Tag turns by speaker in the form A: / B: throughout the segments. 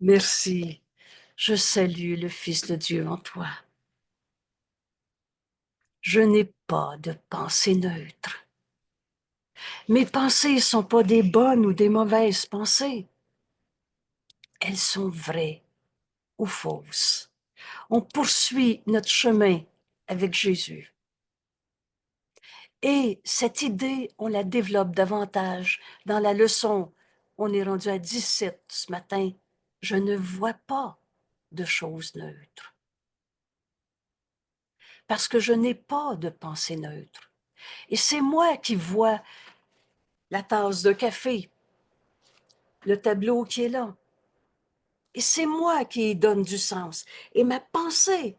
A: Merci. Je salue le Fils de Dieu en toi. Je n'ai pas de pensée neutre. Mes pensées ne sont pas des bonnes ou des mauvaises pensées. Elles sont vraies ou fausses. On poursuit notre chemin avec Jésus. Et cette idée, on la développe davantage dans la leçon. On est rendu à 17 ce matin. Je ne vois pas de choses neutres. Parce que je n'ai pas de pensée neutre. Et c'est moi qui vois la tasse de café, le tableau qui est là. Et c'est moi qui y donne du sens. Et ma pensée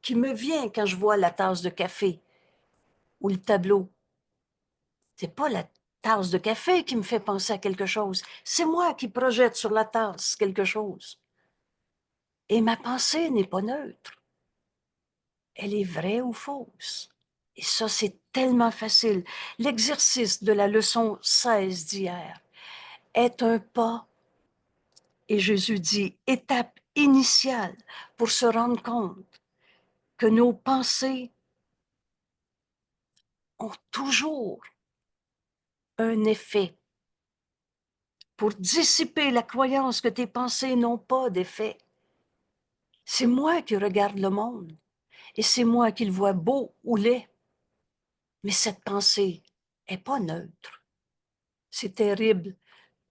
A: qui me vient quand je vois la tasse de café ou le tableau, c'est pas la tasse de café qui me fait penser à quelque chose. C'est moi qui projette sur la tasse quelque chose. Et ma pensée n'est pas neutre. Elle est vraie ou fausse. Et ça, c'est tellement facile. L'exercice de la leçon 16 d'hier est un pas, et Jésus dit, étape initiale pour se rendre compte que nos pensées ont toujours un effet pour dissiper la croyance que tes pensées n'ont pas d'effet. C'est moi qui regarde le monde et c'est moi qui le vois beau ou laid. Mais cette pensée est pas neutre. C'est terrible,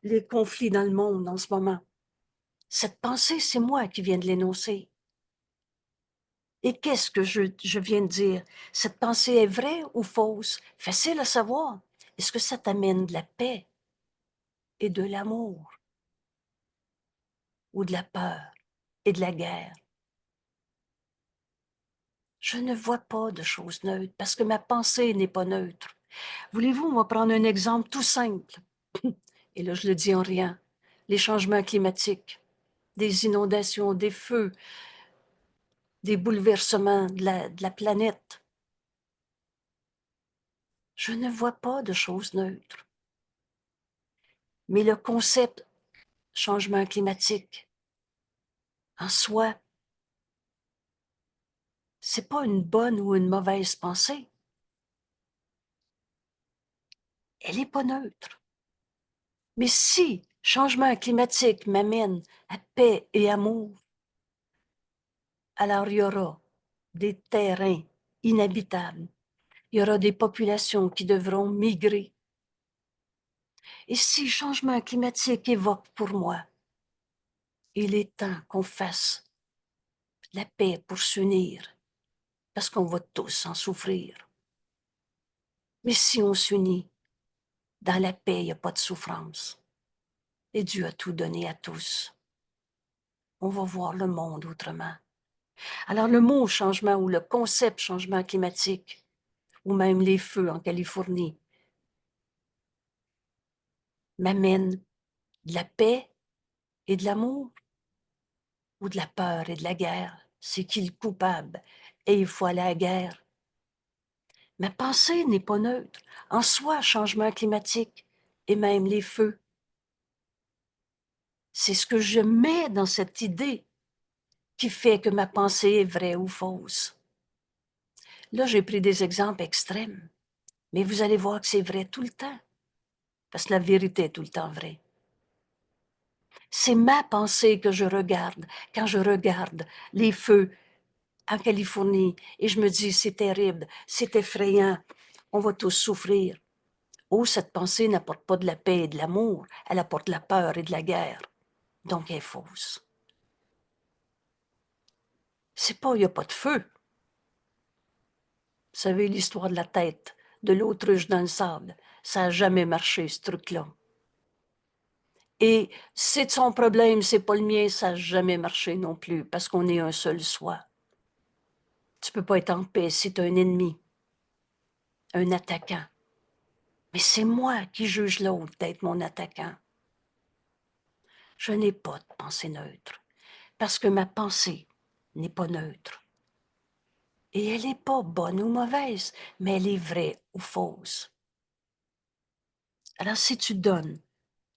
A: les conflits dans le monde en ce moment. Cette pensée, c'est moi qui viens de l'énoncer. Et qu'est-ce que je viens de dire? Cette pensée est vraie ou fausse? Facile à savoir. Est-ce que ça t'amène de la paix et de l'amour ou de la peur et de la guerre? Je ne vois pas de choses neutres parce que ma pensée n'est pas neutre. Voulez-vous, on va prendre un exemple tout simple. Et là, je le dis en rien. Les changements climatiques, des inondations, des feux, des bouleversements de la planète. Je ne vois pas de choses neutres. Mais le concept changement climatique, en soi, c'est pas une bonne ou une mauvaise pensée. Elle n'est pas neutre. Mais si changement climatique m'amène à paix et amour, alors il y aura des terrains inhabitables. Il y aura des populations qui devront migrer. Et si changement climatique évoque pour moi, il est temps qu'on fasse la paix pour s'unir, parce qu'on va tous en souffrir. Mais si on s'unit, dans la paix, il n'y a pas de souffrance. Et Dieu a tout donné à tous. On va voir le monde autrement. Alors le mot changement ou le concept changement climatique, ou même les feux en Californie, m'amène de la paix et de l'amour ou de la peur et de la guerre. C'est qui le coupable? Et il faut aller à la guerre. Ma pensée n'est pas neutre. En soi, changement climatique et même les feux. C'est ce que je mets dans cette idée qui fait que ma pensée est vraie ou fausse. Là, j'ai pris des exemples extrêmes, mais vous allez voir que c'est vrai tout le temps, parce que la vérité est tout le temps vraie. C'est ma pensée que je regarde quand je regarde les feux en Californie et je me dis, c'est terrible, c'est effrayant, on va tous souffrir. Oh, cette pensée n'apporte pas de la paix et de l'amour, elle apporte de la peur et de la guerre. Donc, elle est fausse. C'est pas, il n'y a pas de feu. Vous savez l'histoire de la tête de l'autruche dans le sable. Ça n'a jamais marché, ce truc-là. Et c'est son problème, c'est pas le mien, ça n'a jamais marché non plus, parce qu'on est un seul soi. Tu peux pas être en paix si tu as un ennemi, un attaquant. Mais c'est moi qui juge l'autre d'être mon attaquant. Je n'ai pas de pensée neutre, parce que ma pensée n'est pas neutre. Et elle n'est pas bonne ou mauvaise, mais elle est vraie ou fausse. Alors si tu donnes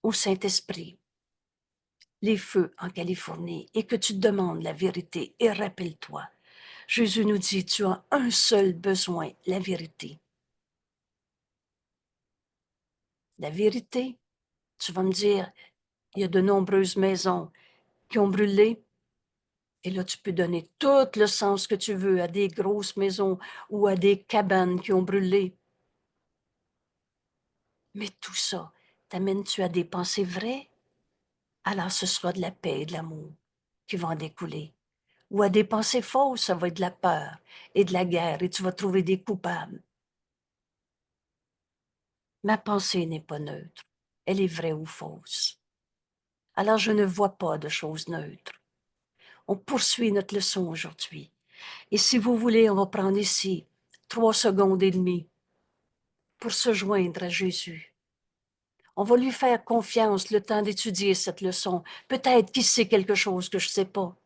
A: au Saint-Esprit les feux en Californie et que tu demandes la vérité, et rappelle-toi, Jésus nous dit, tu as un seul besoin, la vérité. La vérité, tu vas me dire, il y a de nombreuses maisons qui ont brûlé, et là, tu peux donner tout le sens que tu veux à des grosses maisons ou à des cabanes qui ont brûlé. Mais tout ça, t'amènes-tu à des pensées vraies? Alors ce sera de la paix et de l'amour qui vont en découler. Ou à des pensées fausses, ça va être de la peur et de la guerre, et tu vas trouver des coupables. Ma pensée n'est pas neutre. Elle est vraie ou fausse. Alors je ne vois pas de choses neutres. On poursuit notre leçon aujourd'hui. Et si vous voulez, on va prendre ici 3 secondes et demie pour se joindre à Jésus. On va lui faire confiance le temps d'étudier cette leçon. Peut-être qu'il sait quelque chose que je ne sais pas.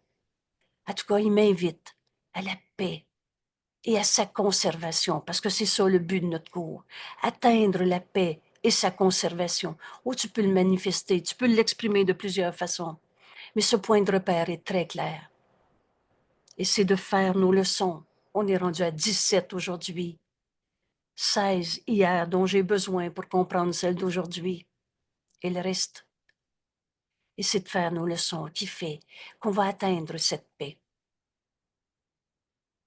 A: En tout cas, il m'invite à la paix et à sa conservation, parce que c'est ça le but de notre cours. Atteindre la paix et sa conservation. Oh, tu peux le manifester, tu peux l'exprimer de plusieurs façons. Mais ce point de repère est très clair. Et c'est de faire nos leçons. On est rendu à 17 aujourd'hui. 16 hier dont j'ai besoin pour comprendre celle d'aujourd'hui. Et le reste. Et c'est de faire nos leçons qui fait qu'on va atteindre cette paix.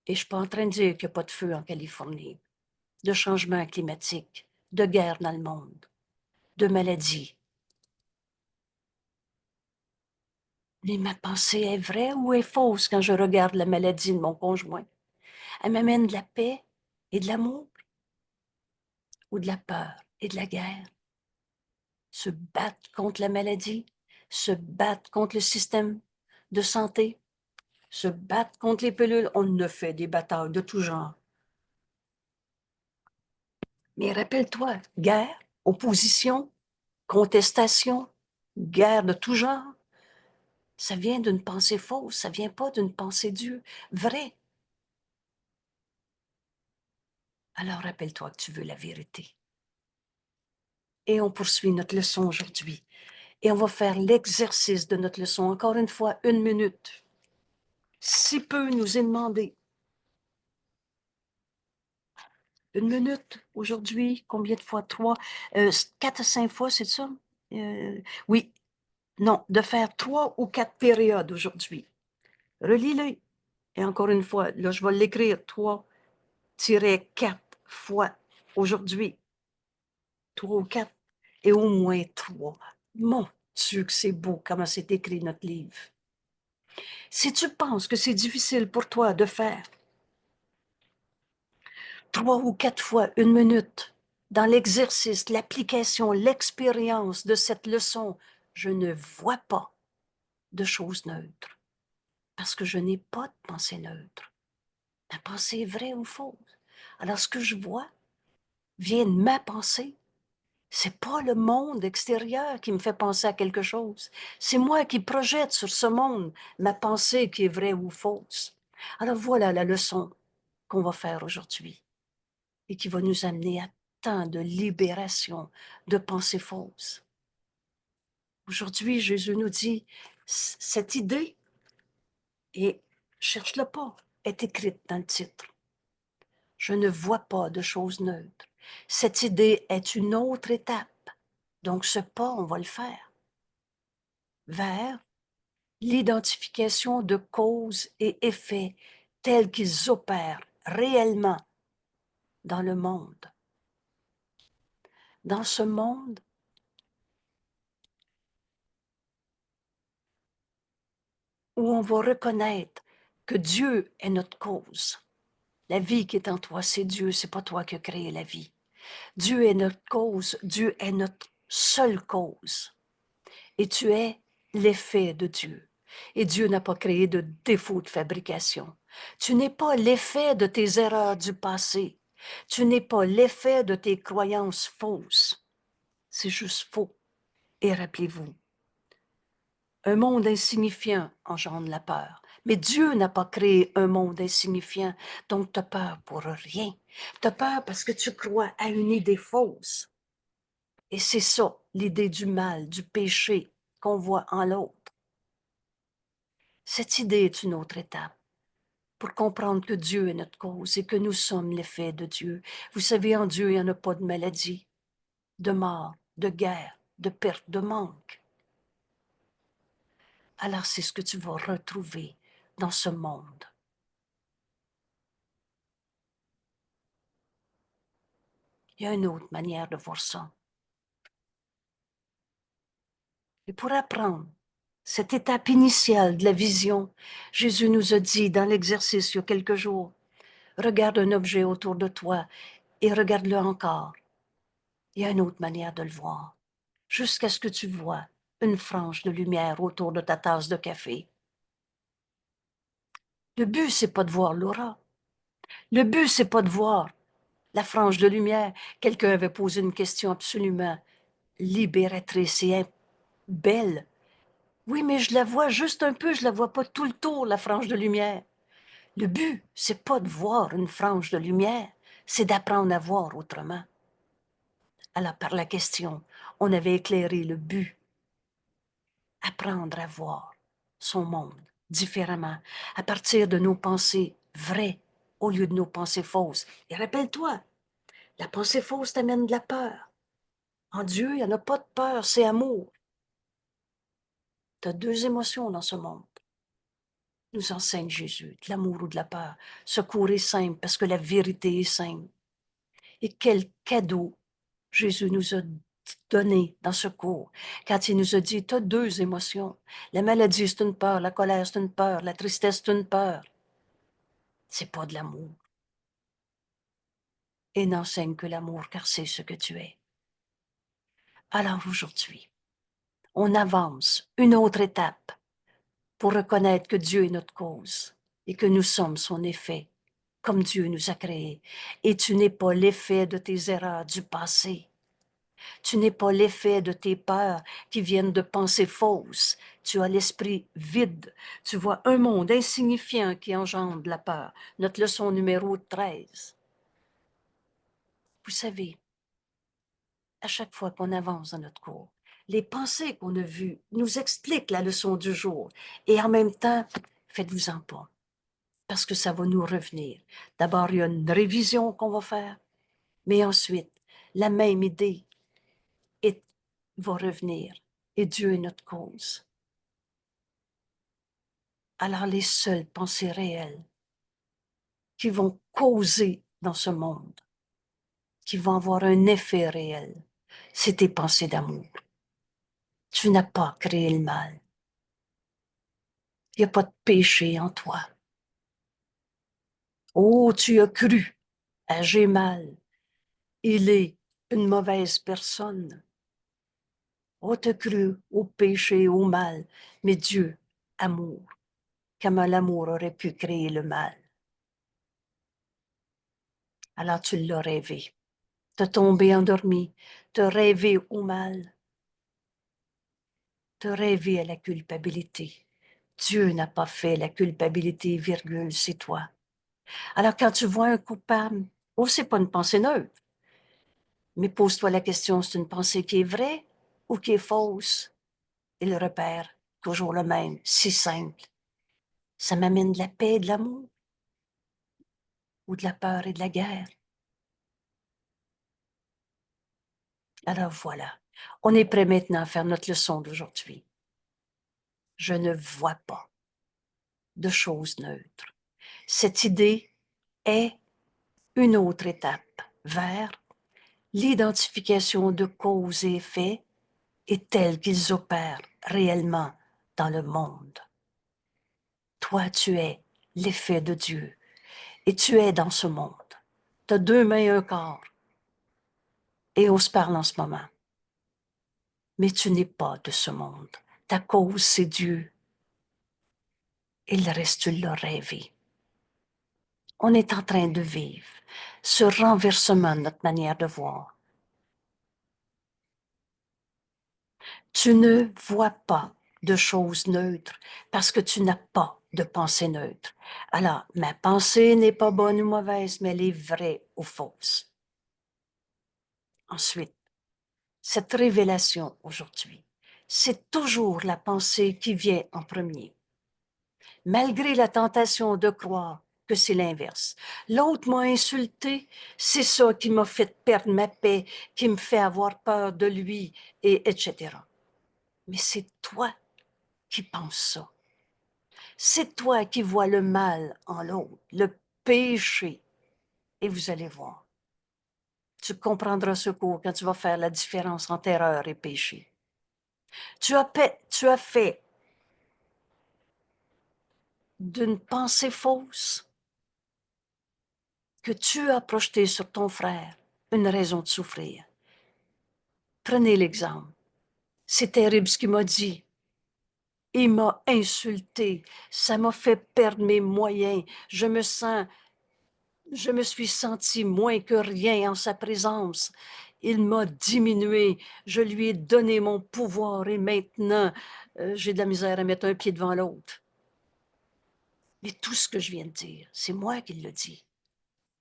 A: Et je ne suis pas en train de dire qu'il n'y a pas de feu en Californie, de changement climatique, de guerre dans le monde, de maladies. Mais ma pensée est vraie ou est fausse quand je regarde la maladie de mon conjoint? Elle m'amène de la paix et de l'amour ou de la peur et de la guerre? Se battre contre la maladie, se battre contre le système de santé, se battre contre les pilules. On a fait des batailles de tout genre. Mais rappelle-toi, guerre, opposition, contestation, guerre de tout genre, ça vient d'une pensée fausse, ça vient pas d'une pensée Dieu, vraie. Alors rappelle-toi que tu veux la vérité. Et on poursuit notre leçon aujourd'hui. Et on va faire l'exercice de notre leçon. Encore une fois, 1 minute. Si peu nous est demandé. 1 minute aujourd'hui, combien de fois? 3, 4 à 5 fois, c'est ça? Oui, non, de faire 3 ou 4 périodes aujourd'hui. Relis-les. Et encore une fois, là, je vais l'écrire 3-4 fois aujourd'hui. 3 ou 4 et au moins 3. Mon Dieu, que c'est beau comment c'est écrit notre livre. Si tu penses que c'est difficile pour toi de faire 3 ou 4 fois 1 minute dans l'exercice, l'application, l'expérience de cette leçon, je ne vois pas de choses neutres parce que je n'ai pas de pensée neutre. Ma pensée est vraie ou fausse. Alors, ce que je vois vient de ma pensée. C'est pas le monde extérieur qui me fait penser à quelque chose. C'est moi qui projette sur ce monde ma pensée qui est vraie ou fausse. Alors voilà la leçon qu'on va faire aujourd'hui et qui va nous amener à tant de libération de pensées fausses. Aujourd'hui, Jésus nous dit, cette idée, et cherche-le pas, est écrite dans le titre. Je ne vois pas de choses neutres. Cette idée est une autre étape. Donc, ce pas, on va le faire vers l'identification de causes et effets tels qu'ils opèrent réellement dans le monde. Dans ce monde où on va reconnaître que Dieu est notre cause. La vie qui est en toi, c'est Dieu, c'est pas toi qui as créé la vie. Dieu est notre cause, Dieu est notre seule cause. Et tu es l'effet de Dieu. Et Dieu n'a pas créé de défaut de fabrication. Tu n'es pas l'effet de tes erreurs du passé. Tu n'es pas l'effet de tes croyances fausses. C'est juste faux. Et rappelez-vous, un monde insignifiant engendre la peur. Mais Dieu n'a pas créé un monde insignifiant, donc tu as peur pour rien. Tu as peur parce que tu crois à une idée fausse. Et c'est ça, l'idée du mal, du péché qu'on voit en l'autre. Cette idée est une autre étape pour comprendre que Dieu est notre cause et que nous sommes l'effet de Dieu. Vous savez, en Dieu, il n'y en a pas de maladie, de mort, de guerre, de perte, de manque. Alors c'est ce que tu vas retrouver dans ce monde. Il y a une autre manière de voir ça. Et pour apprendre cette étape initiale de la vision, Jésus nous a dit dans l'exercice il y a quelques jours, regarde un objet autour de toi et regarde-le encore. Il y a une autre manière de le voir, jusqu'à ce que tu vois une frange de lumière autour de ta tasse de café. Le but, c'est pas de voir l'aura. Le but, c'est pas de voir la frange de lumière. Quelqu'un avait posé une question absolument libératrice et belle. Oui, mais je la vois juste un peu, je la vois pas tout le tour, la frange de lumière. Le but, c'est pas de voir une frange de lumière, c'est d'apprendre à voir autrement. Alors, par la question, on avait éclairé le but. Apprendre à voir son monde différemment, à partir de nos pensées vraies au lieu de nos pensées fausses. Et rappelle-toi, la pensée fausse t'amène de la peur. En Dieu, il n'y en a pas de peur, c'est amour. Tu as deux émotions dans ce monde. Nous enseigne Jésus, de l'amour ou de la peur. Ce cours est simple parce que la vérité est simple. Et quel cadeau Jésus nous a donné dans ce cours, quand il nous a dit, tu as deux émotions. La maladie, c'est une peur, la colère, c'est une peur, la tristesse, c'est une peur. C'est pas de l'amour. Et n'enseigne que l'amour, car c'est ce que tu es. Alors aujourd'hui, on avance une autre étape pour reconnaître que Dieu est notre cause et que nous sommes son effet, comme Dieu nous a créés. Et tu n'es pas l'effet de tes erreurs du passé. Tu n'es pas l'effet de tes peurs qui viennent de pensées fausses. Tu as l'esprit vide. Tu vois un monde insignifiant qui engendre la peur. Notre leçon numéro 13. Vous savez, à chaque fois qu'on avance dans notre cours, les pensées qu'on a vues nous expliquent la leçon du jour. Et en même temps, faites-vous-en pas, parce que ça va nous revenir. D'abord, il y a une révision qu'on va faire, mais ensuite, la même idée va revenir. Et Dieu est notre cause. Alors les seules pensées réelles qui vont causer dans ce monde, qui vont avoir un effet réel, c'est tes pensées d'amour. Tu n'as pas créé le mal. Il n'y a pas de péché en toi. Oh, tu as cru à j'ai mal. Il est une mauvaise personne. Oh, tu as cru au péché, au mal. Mais Dieu, amour, comment l'amour aurait pu créer le mal. Alors tu l'as rêvé. T'as tombé endormi, t'as rêvé au mal, t'as rêvé à la culpabilité. Dieu n'a pas fait la culpabilité, virgule, c'est toi. Alors quand tu vois un coupable, oh, c'est pas une pensée neutre, mais pose-toi la question, c'est une pensée qui est vraie ou qui est fausse? Et le repère, toujours le même, si simple. Ça m'amène de la paix et de l'amour ou de la peur et de la guerre. Alors voilà, on est prêt maintenant à faire notre leçon d'aujourd'hui. Je ne vois pas de choses neutres. Cette idée est une autre étape vers l'identification de cause et effet et tels qu'ils opèrent réellement dans le monde. Toi, tu es l'effet de Dieu et tu es dans ce monde. Tu as deux mains et un corps et on se parle en ce moment. Mais tu n'es pas de ce monde. Ta cause, c'est Dieu. Et le reste, tu l'as rêvé. On est en train de vivre ce renversement de notre manière de voir. Tu ne vois pas de choses neutres parce que tu n'as pas de pensée neutre. Alors, ma pensée n'est pas bonne ou mauvaise, mais elle est vraie ou fausse. Ensuite, cette révélation aujourd'hui, c'est toujours la pensée qui vient en premier. malgré la tentation de croire que c'est l'inverse. L'autre m'a insulté, c'est ça qui m'a fait perdre ma paix, qui me fait avoir peur de lui, et etc. Mais c'est toi qui penses ça. C'est toi qui vois le mal en l'autre, le péché. Et vous allez voir. Tu comprendras ce cours quand tu vas faire la différence entre erreur et péché. Tu as fait d'une pensée fausse que tu as projetée sur ton frère une raison de souffrir. Prenez l'exemple. C'est terrible ce qu'il m'a dit. Il m'a insulté. Ça m'a fait perdre mes moyens. Je me suis senti moins que rien en sa présence. Il m'a diminué. Je lui ai donné mon pouvoir et maintenant, j'ai de la misère à mettre un pied devant l'autre. Mais tout ce que je viens de dire, c'est moi qui le dis.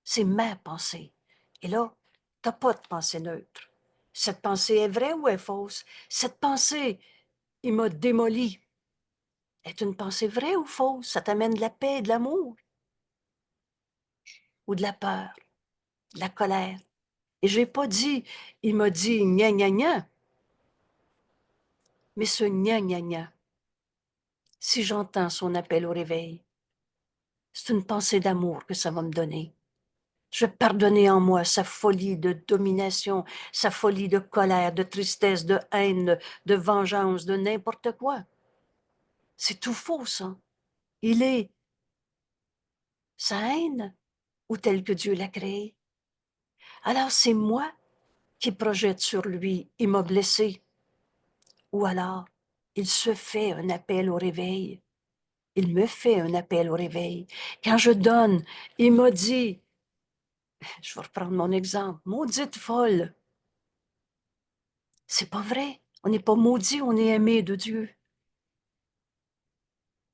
A: C'est ma pensée. Et là, tu n'as pas de pensée neutre. Cette pensée est vraie ou est fausse? Cette pensée, il m'a démoli. Est une pensée vraie ou fausse? Ça t'amène de la paix, de l'amour ou de la peur, de la colère. Et je n'ai pas dit, il m'a dit gna gna gna, mais ce gna gna gna, si j'entends son appel au réveil, c'est une pensée d'amour que ça va me donner. Je vais pardonner en moi sa folie de domination, sa folie de colère, de tristesse, de haine, de vengeance, de n'importe quoi. C'est tout faux, ça. Il est sa haine ou tel que Dieu l'a créé. Alors c'est moi qui projette sur lui, il m'a blessé. Ou alors, il se fait un appel au réveil. Il me fait un appel au réveil. Quand je donne, il m'a dit, je vais reprendre mon exemple, maudite folle. C'est pas vrai. On n'est pas maudit, on est aimé de Dieu.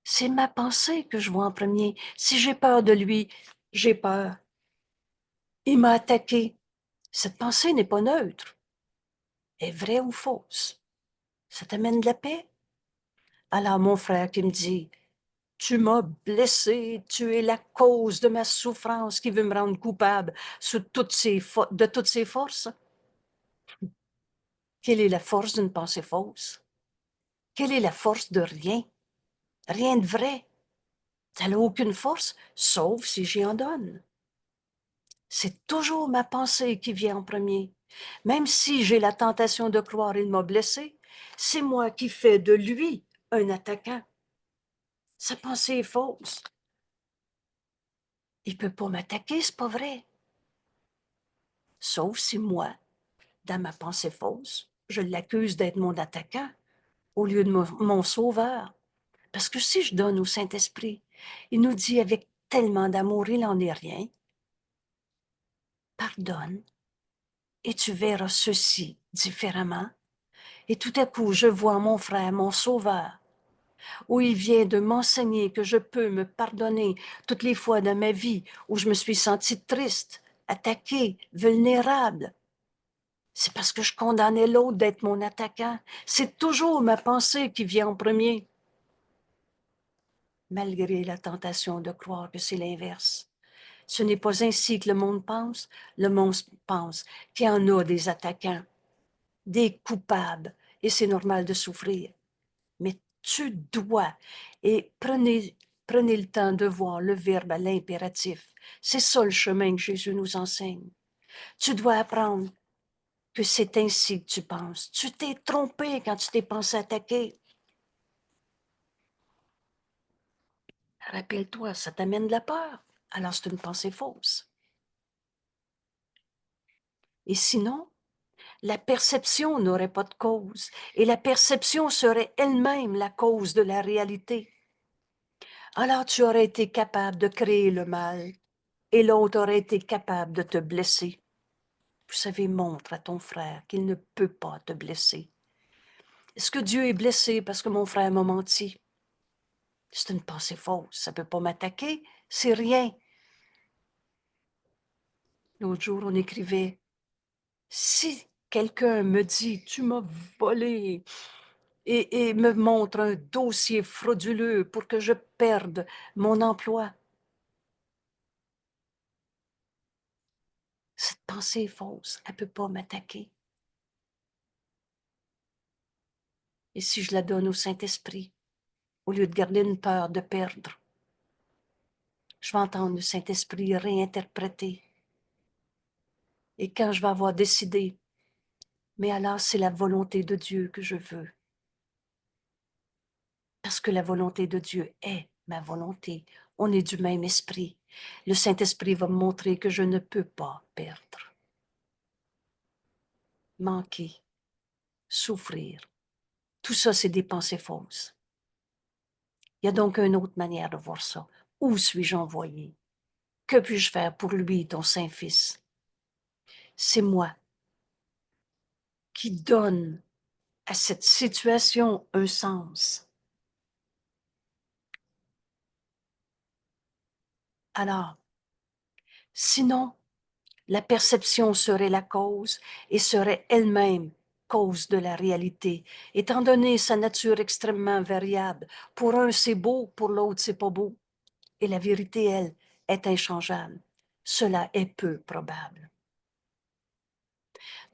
A: C'est ma pensée que je vois en premier. Si j'ai peur de lui, j'ai peur. Il m'a attaqué. Cette pensée n'est pas neutre. Est vraie ou fausse? Ça t'amène de la paix? Alors mon frère qui me dit, tu m'as blessé, tu es la cause de ma souffrance qui veut me rendre coupable de toutes ses forces. Quelle est la force d'une pensée fausse? Quelle est la force de rien? Rien de vrai. Ça n'a aucune force, sauf si j'y en donne. C'est toujours ma pensée qui vient en premier. Même si j'ai la tentation de croire il m'a blessé, c'est moi qui fais de lui un attaquant. Sa pensée est fausse. Il ne peut pas m'attaquer, c'est pas vrai. Sauf si moi, dans ma pensée fausse, je l'accuse d'être mon attaquant au lieu de mon sauveur. Parce que si je donne au Saint-Esprit, il nous dit avec tellement d'amour, il n'en est rien. Pardonne et tu verras ceci différemment. Et tout à coup, je vois mon frère, mon sauveur, où il vient de m'enseigner que je peux me pardonner toutes les fois dans ma vie où je me suis sentie triste, attaquée, vulnérable. C'est parce que je condamnais l'autre d'être mon attaquant. C'est toujours ma pensée qui vient en premier, malgré la tentation de croire que c'est l'inverse. Ce n'est pas ainsi que le monde pense. Le monde pense qu'il y en a des attaquants, des coupables, et c'est normal de souffrir. Mais tu dois, et prenez le temps de voir le verbe à l'impératif. C'est ça le chemin que Jésus nous enseigne. Tu dois apprendre que c'est ainsi que tu penses. Tu t'es trompé quand tu t'es pensé attaquer. Rappelle-toi, ça t'amène de la peur. Alors c'est une pensée fausse. Et sinon, la perception n'aurait pas de cause, et la perception serait elle-même la cause de la réalité. Alors tu aurais été capable de créer le mal, et l'autre aurait été capable de te blesser. Vous savez, montre à ton frère qu'il ne peut pas te blesser. Est-ce que Dieu est blessé parce que mon frère m'a menti? C'est une pensée fausse. Ça ne peut pas m'attaquer. C'est rien. L'autre jour, on écrivait, si quelqu'un me dit, tu m'as volé, et me montre un dossier frauduleux pour que je perde mon emploi. Cette pensée est fausse, elle ne peut pas m'attaquer. Et si je la donne au Saint-Esprit, au lieu de garder une peur de perdre, je vais entendre le Saint-Esprit réinterpréter. Et quand je vais avoir décidé, mais alors c'est la volonté de Dieu que je veux. Parce que la volonté de Dieu est ma volonté. On est du même esprit. Le Saint-Esprit va me montrer que je ne peux pas perdre, manquer, souffrir. Tout ça, c'est des pensées fausses. Il y a donc une autre manière de voir ça. Où suis-je envoyé? Que puis-je faire pour lui, ton Saint-Fils? C'est moi qui donne à cette situation un sens. Alors, sinon, la perception serait la cause et serait elle-même cause de la réalité, étant donné sa nature extrêmement variable. Pour un, c'est beau, pour l'autre, c'est pas beau. Et la vérité, elle, est inchangeable. Cela est peu probable.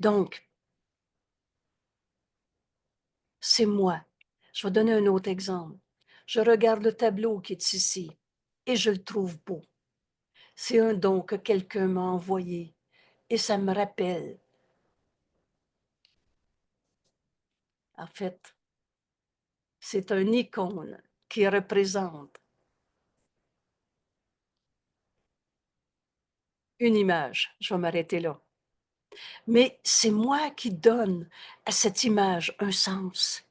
A: Donc, c'est moi. Je vais donner un autre exemple. Je regarde le tableau qui est ici et je le trouve beau. C'est un don que quelqu'un m'a envoyé et ça me rappelle. En fait, c'est une icône qui représente une image. Je vais m'arrêter là. Mais c'est moi qui donne à cette image un sens.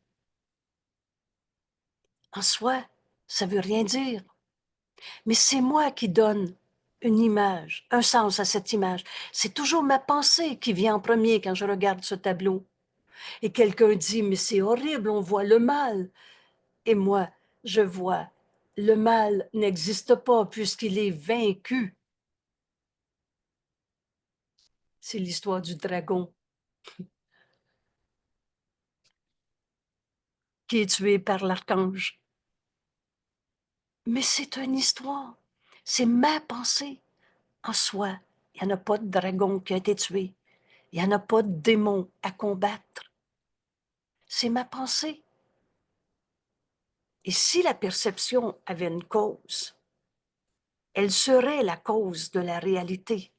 A: En soi, ça ne veut rien dire. Mais c'est moi qui donne une image, un sens à cette image. C'est toujours ma pensée qui vient en premier quand je regarde ce tableau. Et quelqu'un dit, mais c'est horrible, on voit le mal. Et moi, je vois, le mal n'existe pas puisqu'il est vaincu. C'est l'histoire du dragon qui est tué par l'archange. Mais c'est une histoire. C'est ma pensée. En soi, il n'y en a pas de dragon qui a été tué. Il n'y en a pas de démon à combattre. C'est ma pensée. Et si la perception avait une cause, elle serait la cause de la réalité.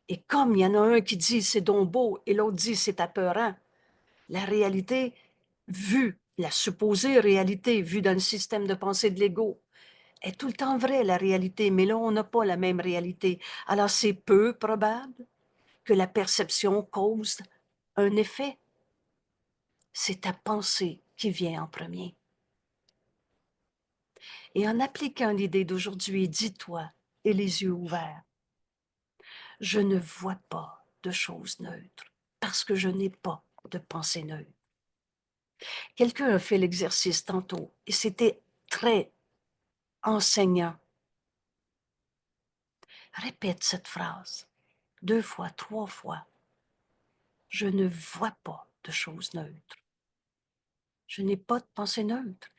A: Et comme il y en a un qui dit c'est donc beau et l'autre dit c'est apeurant, la réalité vue, la supposée réalité vue dans le système de pensée de l'ego, est tout le temps vraie, la réalité, mais là, on n'a pas la même réalité. Alors, c'est peu probable que la perception cause un effet. C'est ta pensée qui vient en premier. Et en appliquant l'idée d'aujourd'hui, dis-toi, et les yeux ouverts, je ne vois pas de choses neutres parce que je n'ai pas de pensée neutre. Quelqu'un a fait l'exercice tantôt et c'était très enseignant. Répète cette phrase 2 fois, 3 fois. Je ne vois pas de choses neutres. Je n'ai pas de pensée neutre.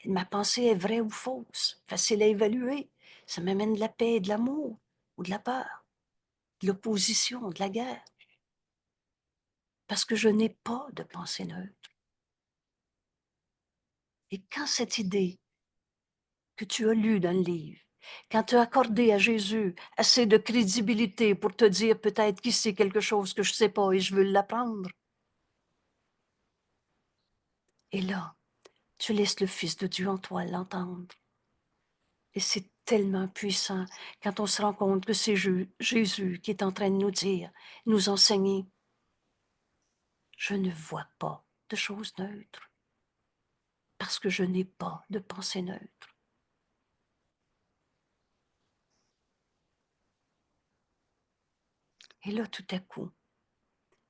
A: Ma pensée est vraie ou fausse, facile à évaluer. Ça m'amène de la paix, de l'amour ou de la peur, de l'opposition, de la guerre. Parce que je n'ai pas de pensée neutre. Et quand cette idée que tu as lue dans le livre, quand tu as accordé à Jésus assez de crédibilité pour te dire peut-être qu'il sait quelque chose que je ne sais pas et je veux l'apprendre, et là, tu laisses le Fils de Dieu en toi l'entendre. Et c'est tellement puissant quand on se rend compte que c'est Jésus qui est en train de nous dire, nous enseigner, je ne vois pas de choses neutres parce que je n'ai pas de pensée neutre. Et là, tout à coup,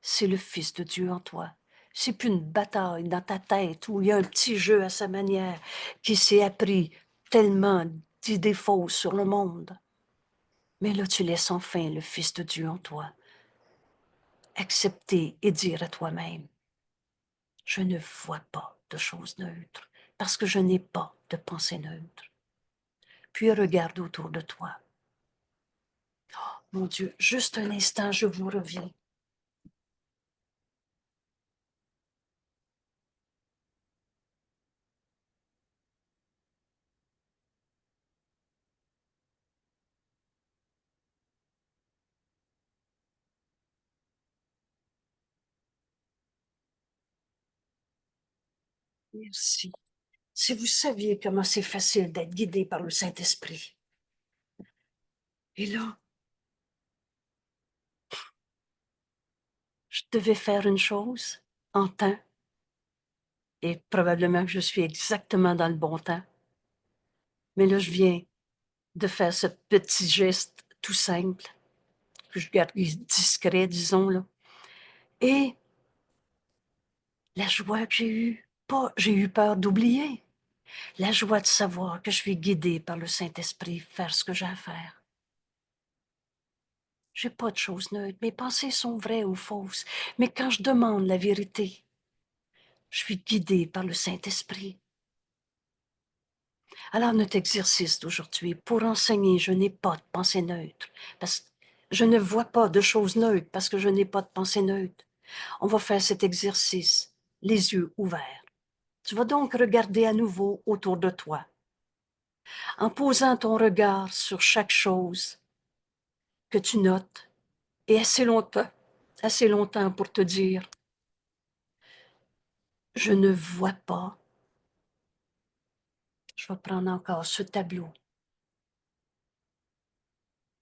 A: c'est le Fils de Dieu en toi. C'est plus une bataille dans ta tête où il y a un petit jeu à sa manière qui s'est appris tellement d'idées fausses sur le monde. Mais là, tu laisses enfin le Fils de Dieu en toi accepter et dire à toi-même, je ne vois pas de choses neutres, parce que je n'ai pas de pensée neutre. Puis regarde autour de toi. Oh, mon Dieu, juste un instant, je vous reviens. Merci. Si vous saviez comment c'est facile d'être guidé par le Saint-Esprit. Et là, je devais faire une chose en temps, et probablement que je suis exactement dans le bon temps. Mais là, je viens de faire ce petit geste tout simple, que je garde discret, disons, là. Et la joie que j'ai eue, pas j'ai eu peur d'oublier, la joie de savoir que je suis guidée par le Saint-Esprit, faire ce que j'ai à faire. J'ai pas de choses neutres, mes pensées sont vraies ou fausses, mais quand je demande la vérité, je suis guidée par le Saint-Esprit. Alors, notre exercice d'aujourd'hui, pour enseigner, je n'ai pas de pensée neutre, parce que je ne vois pas de choses neutres parce que je n'ai pas de pensée neutre. On va faire cet exercice, les yeux ouverts. Tu vas donc regarder à nouveau autour de toi, en posant ton regard sur chaque chose que tu notes, et assez longtemps pour te dire, je ne vois pas. Je vais prendre encore ce tableau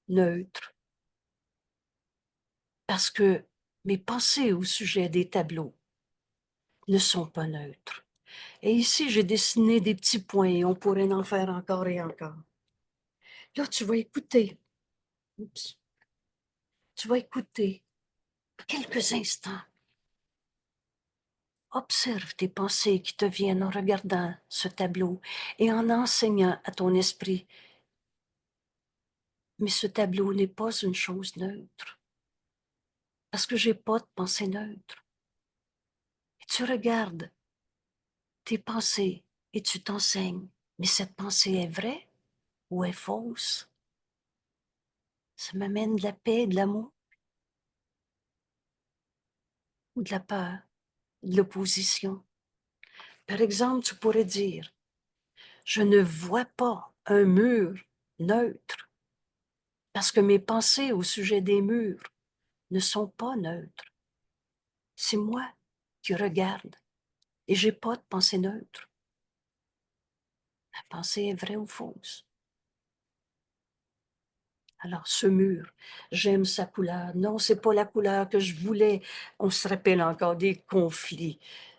A: neutre, parce que mes pensées au sujet des tableaux ne sont pas neutres. Et ici, j'ai dessiné des petits points et on pourrait en faire encore et encore. Là, tu vas écouter. Oups. Tu vas écouter quelques instants. Observe tes pensées qui te viennent en regardant ce tableau et en enseignant à ton esprit. Mais ce tableau n'est pas une chose neutre, parce que j'ai pas de pensée neutre. Et tu regardes tes pensées et tu t'enseignes. Mais cette pensée est vraie ou est fausse? Ça m'amène de la paix, de l'amour ou de la peur, de l'opposition. Par exemple, tu pourrais dire, je ne vois pas un mur neutre parce que mes pensées au sujet des murs ne sont pas neutres. C'est moi qui regarde et j'ai pas de pensée neutre. La pensée est vraie ou fausse. Alors, ce mur, j'aime sa couleur. Non, c'est pas la couleur que je voulais. On se rappelle encore des conflits.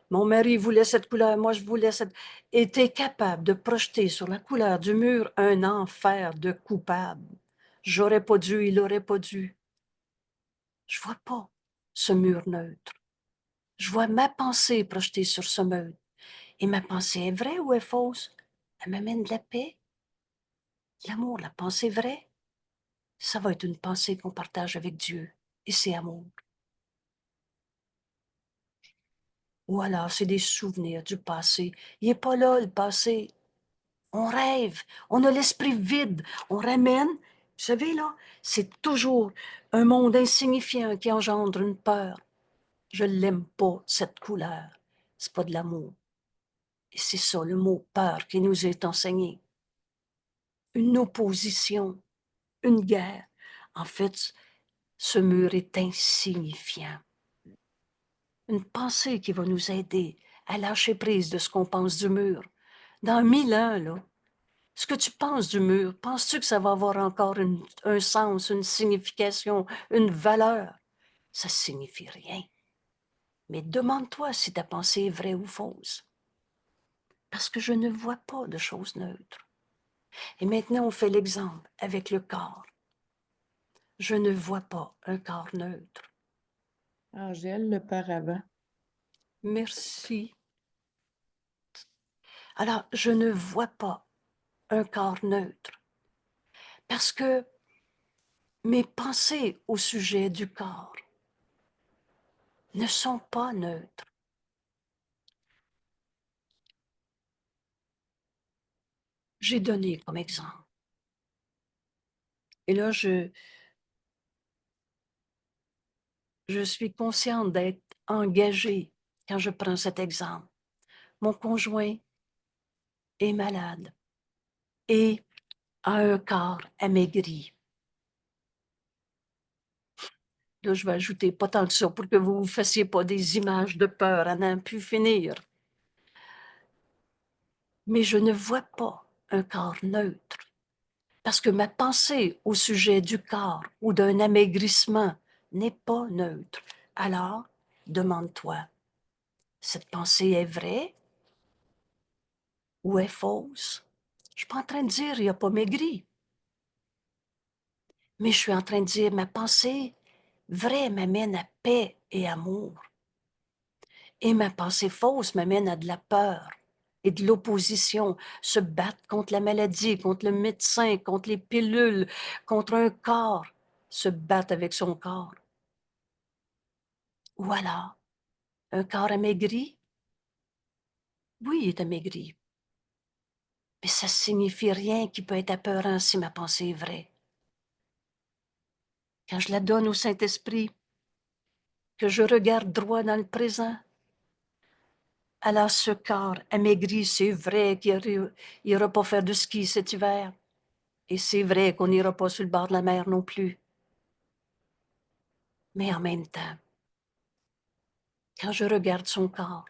A: Mon mari voulait cette couleur, moi je voulais cette... Et t'es capable de projeter sur la couleur du mur un enfer de coupable. J'aurais pas dû, il aurait pas dû. Je vois pas ce mur neutre. Je vois ma pensée projetée sur ce mur. Et ma pensée est vraie ou est fausse? Elle m'amène de la paix, de l'amour. La pensée vraie, ça va être une pensée qu'on partage avec Dieu. Et c'est amour. Ou alors, c'est des souvenirs du passé. Il n'est pas là, le passé. On rêve, on a l'esprit vide, on ramène. Vous savez, là, c'est toujours un monde insignifiant qui engendre une peur. Je ne l'aime pas, cette couleur. C'est pas de l'amour. Et c'est ça, le mot peur qui nous est enseigné. Une opposition, une guerre. En fait, ce mur est insignifiant. Une pensée qui va nous aider à lâcher prise de ce qu'on pense du mur. Dans 1000 ans, là, ce que tu penses du mur, penses-tu que ça va avoir encore un sens, une signification, une valeur? Ça signifie rien. Mais demande-toi si ta pensée est vraie ou fausse. Parce que je ne vois pas de choses neutres. Et maintenant, on fait l'exemple avec le corps. Je ne vois pas un corps neutre.
B: Angèle, le paravent.
A: Merci. Alors, je ne vois pas un corps neutre. Parce que mes pensées au sujet du corps ne sont pas neutres. j'ai donné comme exemple. Et là, je suis consciente d'être engagée quand je prends cet exemple. Mon conjoint est malade et a un corps amaigri. Là, je vais ajouter pas tant que ça pour que vous ne vous fassiez pas des images de peur à n'en plus finir. Mais je ne vois pas un corps neutre parce que ma pensée au sujet du corps ou d'un amaigrissement n'est pas neutre. Alors, demande-toi, cette pensée est vraie ou est fausse? Je ne suis pas en train de dire il n'a pas maigri, mais je suis en train de dire ma pensée vraie m'amène à paix et amour. Et ma pensée fausse m'amène à de la peur et de l'opposition, se battre contre la maladie, contre le médecin, contre les pilules, contre un corps, se battre avec son corps. Ou alors, un corps amaigri? Oui, il est amaigri. Mais ça ne signifie rien qui peut être apeurant si ma pensée est vraie. Quand je la donne au Saint-Esprit, que je regarde droit dans le présent, alors ce corps amaigri, c'est vrai qu'il n'ira pas faire de ski cet hiver. Et c'est vrai qu'on n'ira pas sur le bord de la mer non plus. Mais en même temps, quand je regarde son corps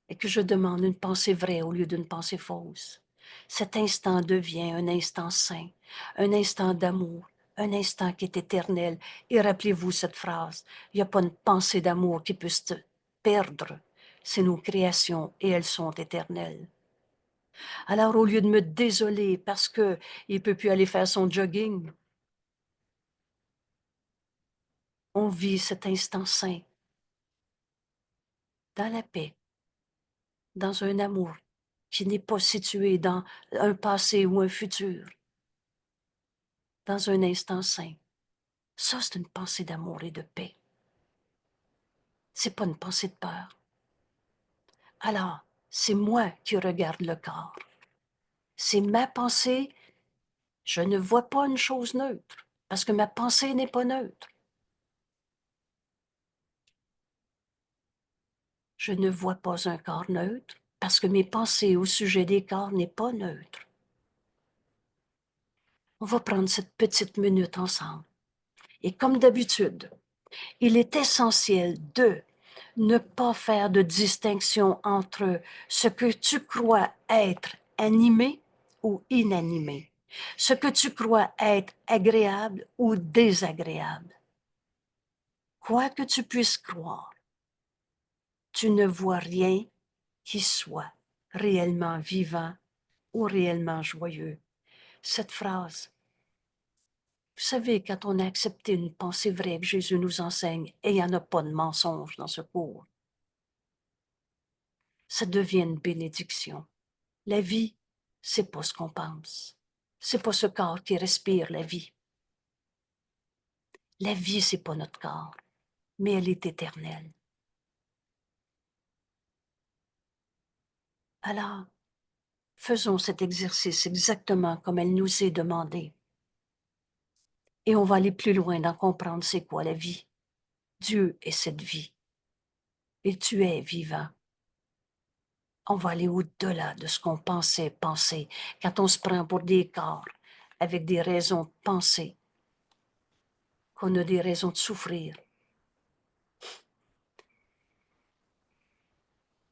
A: et que je demande une pensée vraie au lieu d'une pensée fausse, cet instant devient un instant saint, un instant d'amour, un instant qui est éternel. Et rappelez-vous cette phrase, il n'y a pas une pensée d'amour qui puisse se perdre. C'est nos créations et elles sont éternelles. Alors au lieu de me désoler parce qu'il ne peut plus aller faire son jogging, on vit cet instant saint dans la paix, dans un amour qui n'est pas situé dans un passé ou un futur, dans un instant saint. Ça, c'est une pensée d'amour et de paix. C'est pas une pensée de peur. Alors, c'est moi qui regarde le corps. C'est ma pensée. Je ne vois pas une chose neutre parce que ma pensée n'est pas neutre. Je ne vois pas un corps neutre parce que mes pensées au sujet des corps n'est pas neutre. On va prendre cette petite minute ensemble. Et comme d'habitude, il est essentiel de ne pas faire de distinction entre ce que tu crois être animé ou inanimé, ce que tu crois être agréable ou désagréable. Quoi que tu puisses croire, tu ne vois rien qui soit réellement vivant ou réellement joyeux. Cette phrase, vous savez, quand on a accepté une pensée vraie que Jésus nous enseigne, et il n'y en a pas de mensonge dans ce cours, ça devient une bénédiction. La vie, c'est pas ce qu'on pense. C'est pas ce corps qui respire la vie. La vie, c'est pas notre corps, mais elle est éternelle. Alors, faisons cet exercice exactement comme elle nous est demandé. Et on va aller plus loin dans comprendre c'est quoi la vie. Dieu est cette vie. Et tu es vivant. On va aller au-delà de ce qu'on pensait penser quand on se prend pour des corps avec des raisons de penser, qu'on a des raisons de souffrir.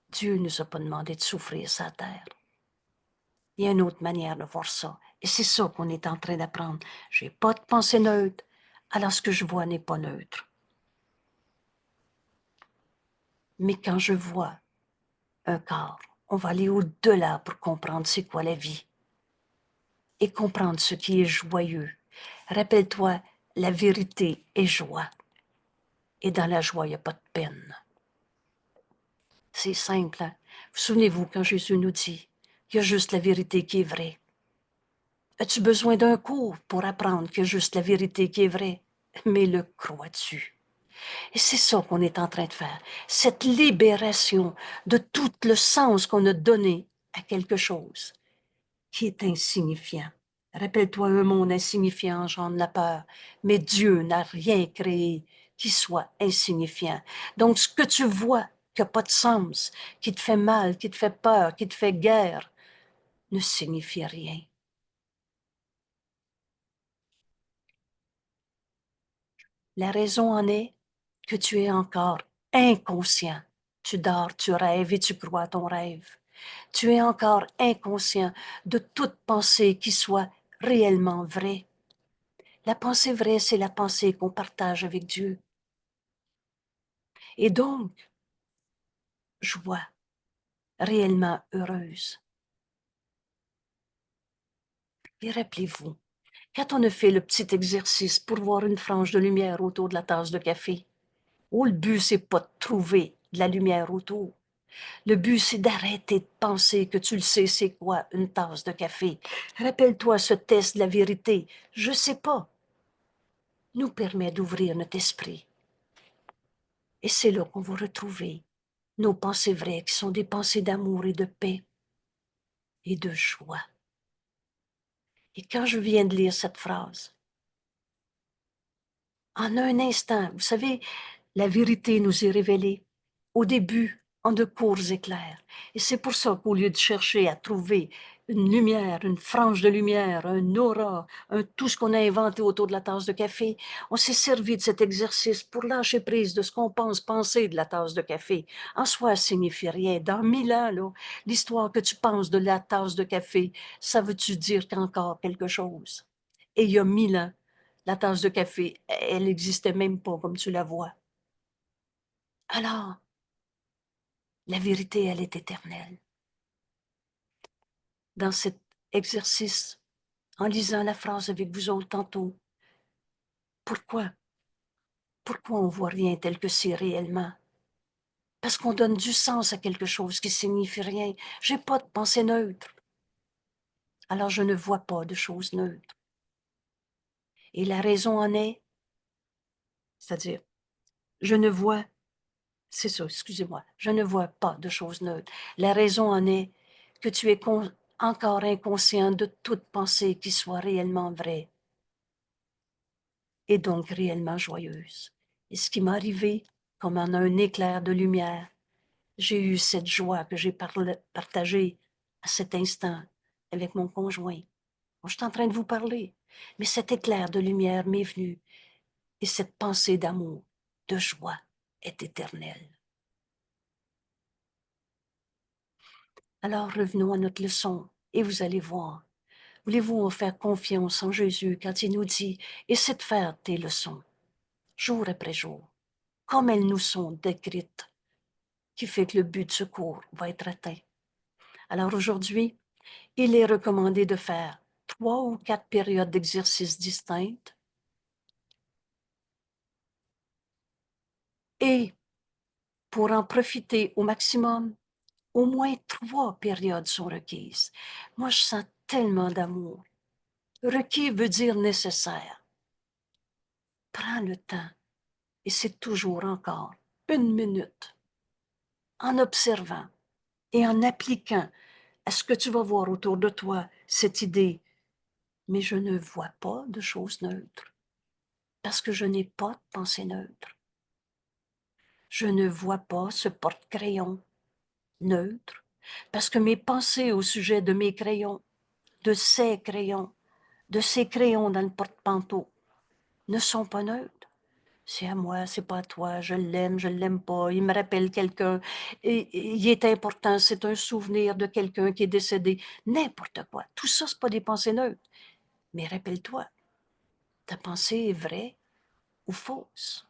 A: Dieu ne nous a pas demandé de souffrir sa terre. Il y a une autre manière de voir ça. Et c'est ça qu'on est en train d'apprendre. Je n'ai pas de pensée neutre, alors ce que je vois n'est pas neutre. Mais quand je vois un corps, on va aller au-delà pour comprendre c'est quoi la vie et comprendre ce qui est joyeux. Rappelle-toi, la vérité est joie. Et dans la joie, il n'y a pas de peine. C'est simple. Hein? Vous souvenez-vous quand Jésus nous dit, il y a juste la vérité qui est vraie. As-tu besoin d'un cours pour apprendre qu'il y a juste la vérité qui est vraie? Mais le crois-tu? Et c'est ça qu'on est en train de faire. Cette libération de tout le sens qu'on a donné à quelque chose qui est insignifiant. Rappelle-toi, un monde insignifiant engendre la peur, mais Dieu n'a rien créé qui soit insignifiant. Donc, ce que tu vois qui n'a pas de sens, qui te fait mal, qui te fait peur, qui te fait guerre, ne signifie rien. La raison en est que tu es encore inconscient. Tu dors, tu rêves et tu crois à ton rêve. Tu es encore inconscient de toute pensée qui soit réellement vraie. La pensée vraie, c'est la pensée qu'on partage avec Dieu. Et donc, joie, réellement heureuse. Et rappelez-vous, quand on a fait le petit exercice pour voir une frange de lumière autour de la tasse de café, le but, c'est pas de trouver de la lumière autour. Le but, c'est d'arrêter de penser que tu le sais, c'est quoi une tasse de café. Rappelle-toi ce test de la vérité. Je sais pas. Nous permet d'ouvrir notre esprit. Et c'est là qu'on va retrouver nos pensées vraies, qui sont des pensées d'amour et de paix et de joie. Et quand je viens de lire cette phrase, en un instant, vous savez, la vérité nous est révélée au début en de courts éclairs. Et c'est pour ça qu'au lieu de chercher à trouver une lumière, une frange de lumière, un aura, tout ce qu'on a inventé autour de la tasse de café, on s'est servi de cet exercice pour lâcher prise de ce qu'on pense penser de la tasse de café. En soi, ça signifie rien. Dans 1000 ans, là, l'histoire que tu penses de la tasse de café, ça veut-tu dire qu'encore quelque chose? Et il y a 1000 ans, la tasse de café, elle n'existait même pas comme tu la vois. Alors, la vérité, elle est éternelle. Dans cet exercice, en lisant la phrase avec vous autres tantôt, pourquoi? Pourquoi on voit rien tel que c'est réellement? Parce qu'on donne du sens à quelque chose qui signifie rien. J'ai pas de pensée neutre. Alors je ne vois pas de choses neutres. Et la raison en est, c'est-à-dire, je ne vois, c'est ça, excusez-moi, je ne vois pas de choses neutres. La raison en est que tu es encore inconscient de toute pensée qui soit réellement vraie et donc réellement joyeuse. Et ce qui m'est arrivé, comme en un éclair de lumière, j'ai eu cette joie que j'ai partagée à cet instant avec mon conjoint. Moi, je suis en train de vous parler, mais cet éclair de lumière m'est venu et cette pensée d'amour, de joie est éternelle. Alors revenons à notre leçon et vous allez voir. Voulez-vous faire confiance en Jésus quand il nous dit « Essaie de faire tes leçons, jour après jour, comme elles nous sont décrites, qui fait que le but de ce cours va être atteint. » Alors aujourd'hui, il est recommandé de faire 3 ou 4 périodes d'exercice distinctes et pour en profiter au maximum, au moins 3 périodes sont requises. Moi, je sens tellement d'amour. Requis veut dire nécessaire. Prends le temps et c'est toujours encore 1 minute en observant et en appliquant à ce que tu vas voir autour de toi cette idée. Mais je ne vois pas de choses neutres parce que je n'ai pas de pensée neutre. Je ne vois pas ce porte-crayon neutre parce que mes pensées au sujet de mes crayons, de ces crayons dans le porte-manteau ne sont pas neutres. C'est à moi, c'est pas à toi, je l'aime pas, il me rappelle quelqu'un, et il est important, c'est un souvenir de quelqu'un qui est décédé, n'importe quoi. Tout ça, c'est pas des pensées neutres. Mais rappelle-toi, ta pensée est vraie ou fausse.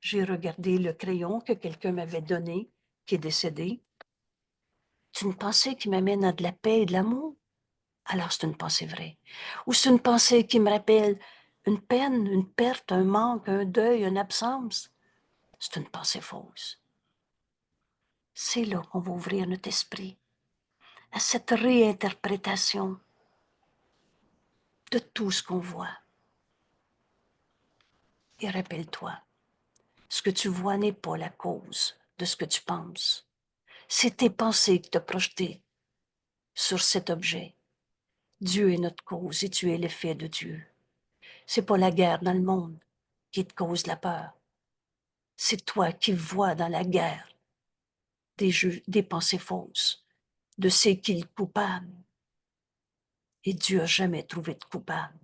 A: J'ai regardé le crayon que quelqu'un m'avait donné, qui est décédé. C'est une pensée qui m'amène à de la paix et de l'amour. Alors c'est une pensée vraie. Ou c'est une pensée qui me rappelle une peine, une perte, un manque, un deuil, une absence. C'est une pensée fausse. C'est là qu'on va ouvrir notre esprit à cette réinterprétation de tout ce qu'on voit. Et rappelle-toi, ce que tu vois n'est pas la cause de ce que tu penses. C'est tes pensées qui t'ont projeté sur cet objet. Dieu est notre cause et tu es l'effet de Dieu. C'est pas la guerre dans le monde qui te cause la peur. C'est toi qui vois dans la guerre des pensées fausses, de c'est qui le coupable. Et Dieu n'a jamais trouvé de coupable.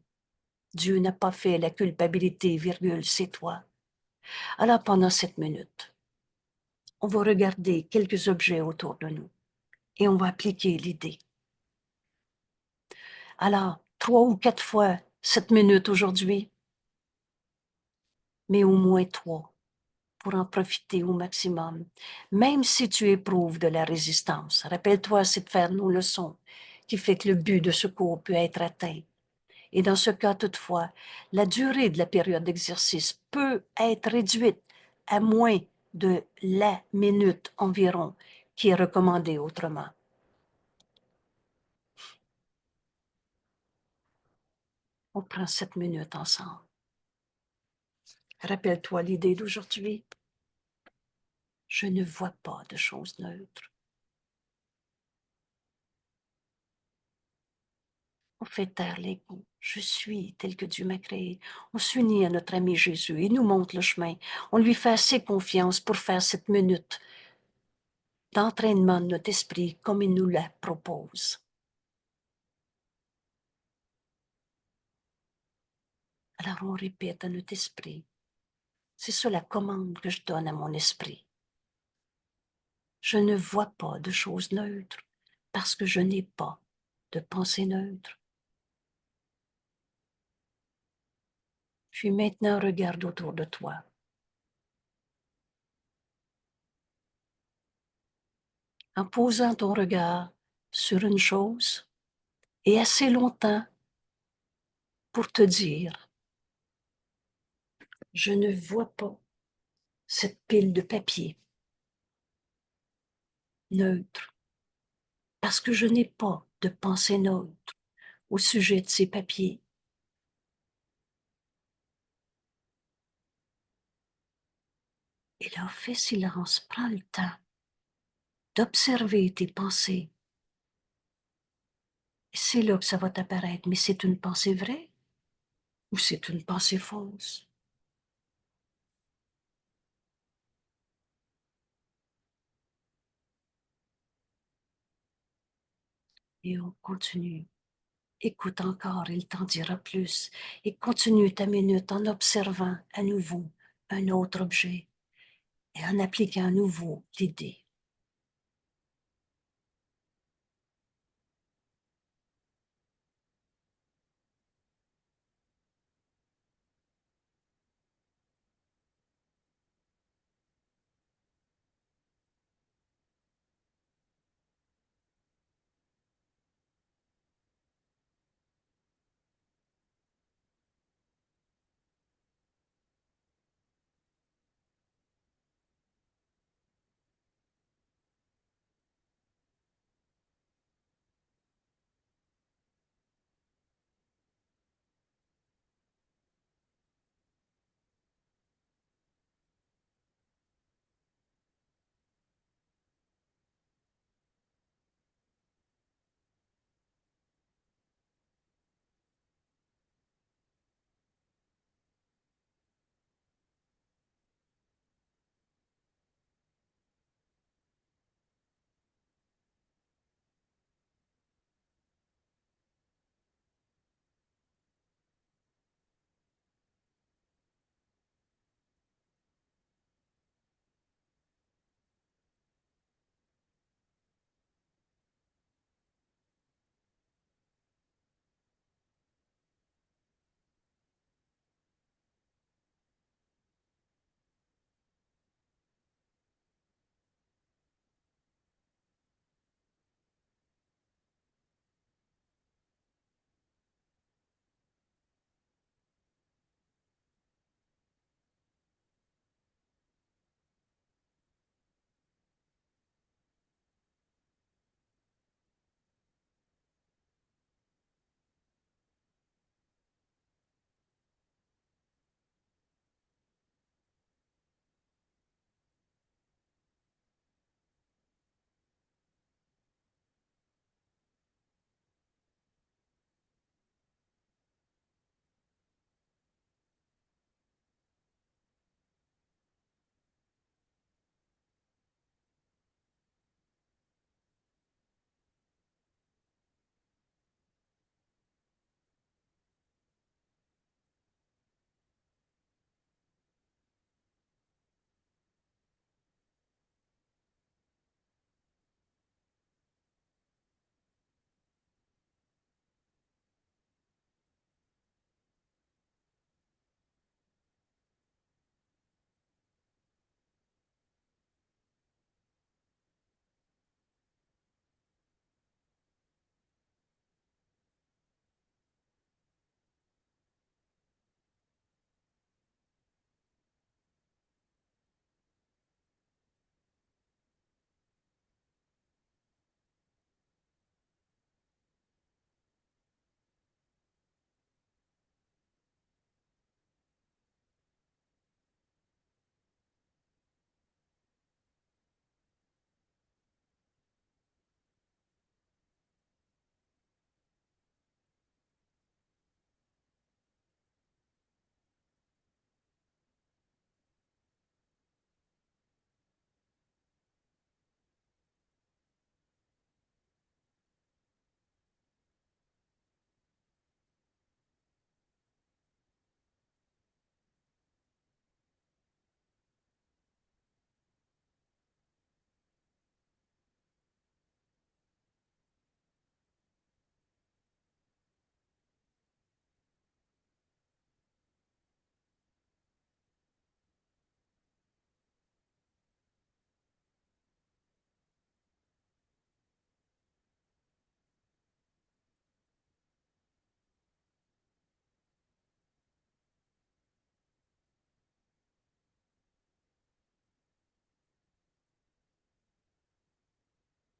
A: Dieu n'a pas fait la culpabilité, virgule, c'est toi. Alors pendant 7 minutes, on va regarder quelques objets autour de nous et on va appliquer l'idée. Alors, 3 ou 4 fois 7 minutes aujourd'hui, mais au moins 3 pour en profiter au maximum, même si tu éprouves de la résistance. Rappelle-toi, c'est de faire nos leçons qui fait que le but de ce cours peut être atteint. Et dans ce cas, toutefois, la durée de la période d'exercice peut être réduite à moins de la minute environ qui est recommandée autrement. On prend 7 minutes ensemble. Rappelle-toi l'idée d'aujourd'hui. Je ne vois pas de choses neutres. On fait taire l'ego. Je suis tel que Dieu m'a créé. On s'unit à notre ami Jésus. Il nous montre le chemin. On lui fait assez confiance pour faire cette minute d'entraînement de notre esprit comme il nous la propose. Alors on répète à notre esprit. C'est ça la commande que je donne à mon esprit. Je ne vois pas de choses neutres parce que je n'ai pas de pensée neutre. Puis maintenant, regarde autour de toi. En posant ton regard sur une chose et assez longtemps pour te dire, je ne vois pas cette pile de papier neutre parce que je n'ai pas de pensée neutre au sujet de ces papiers. Et là, fais silence, prends le temps d'observer tes pensées. Et c'est là que ça va t'apparaître, mais c'est une pensée vraie ou c'est une pensée fausse? Et on continue. Écoute encore, il t'en dira plus. Et continue ta minute en observant à nouveau un autre objet et en appliquant à nouveau l'idée.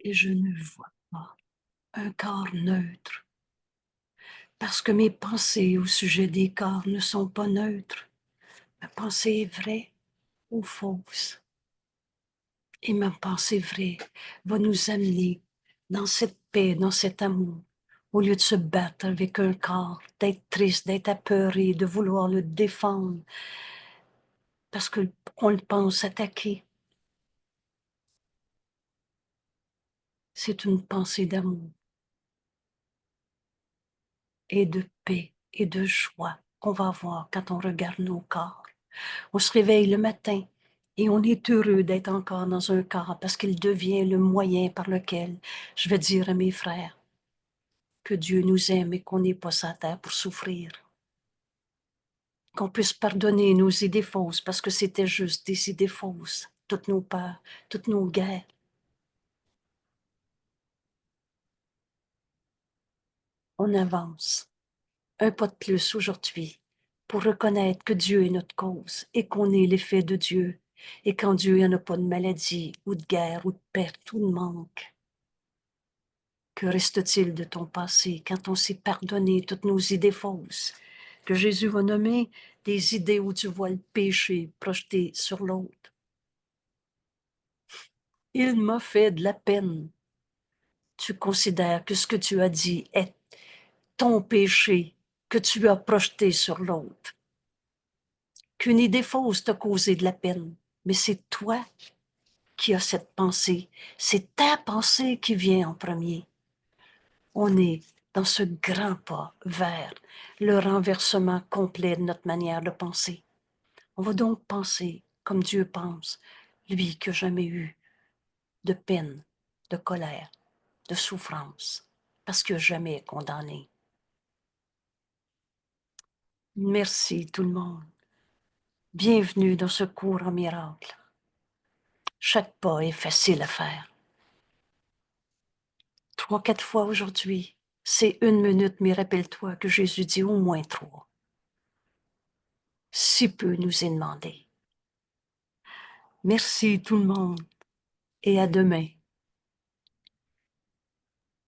A: et je ne vois pas un corps neutre, parce que mes pensées au sujet des corps ne sont pas neutres. Ma pensée est vraie ou fausse. Et ma pensée vraie va nous amener dans cette paix, dans cet amour, au lieu de se battre avec un corps, d'être triste, d'être apeuré, de vouloir le défendre, parce qu'on le pense attaqué. C'est une pensée d'amour et de paix et de joie qu'on va avoir quand on regarde nos corps. On se réveille le matin et on est heureux d'être encore dans un corps parce qu'il devient le moyen par lequel je vais dire à mes frères que Dieu nous aime et qu'on n'est pas sur la terre pour souffrir. Qu'on puisse pardonner nos idées fausses parce que c'était juste des idées fausses, toutes nos peurs, toutes nos guerres. On avance un pas de plus aujourd'hui pour reconnaître que Dieu est notre cause et qu'on est l'effet de Dieu. Et quand Dieu, il n'y en a pas de maladie ou de guerre ou de perte ou de manque. Que reste-t-il de ton passé quand on s'est pardonné toutes nos idées fausses, que Jésus va nommer des idées où tu vois le péché projeté sur l'autre? Il m'a fait de la peine. Tu considères que ce que tu as dit est ton péché que tu as projeté sur l'autre. Qu'une idée fausse t'a causé de la peine, mais c'est toi qui as cette pensée. C'est ta pensée qui vient en premier. On est dans ce grand pas vers le renversement complet de notre manière de penser. On va donc penser comme Dieu pense, lui qui n'a jamais eu de peine, de colère, de souffrance, parce qu'il n'a jamais condamné. Merci tout le monde. Bienvenue dans ce cours en miracle. Chaque pas est facile à faire. 3, 4 fois aujourd'hui, c'est 1 minute, mais rappelle-toi que Jésus dit au moins 3. Si peu nous est demandé. Merci tout le monde et à demain.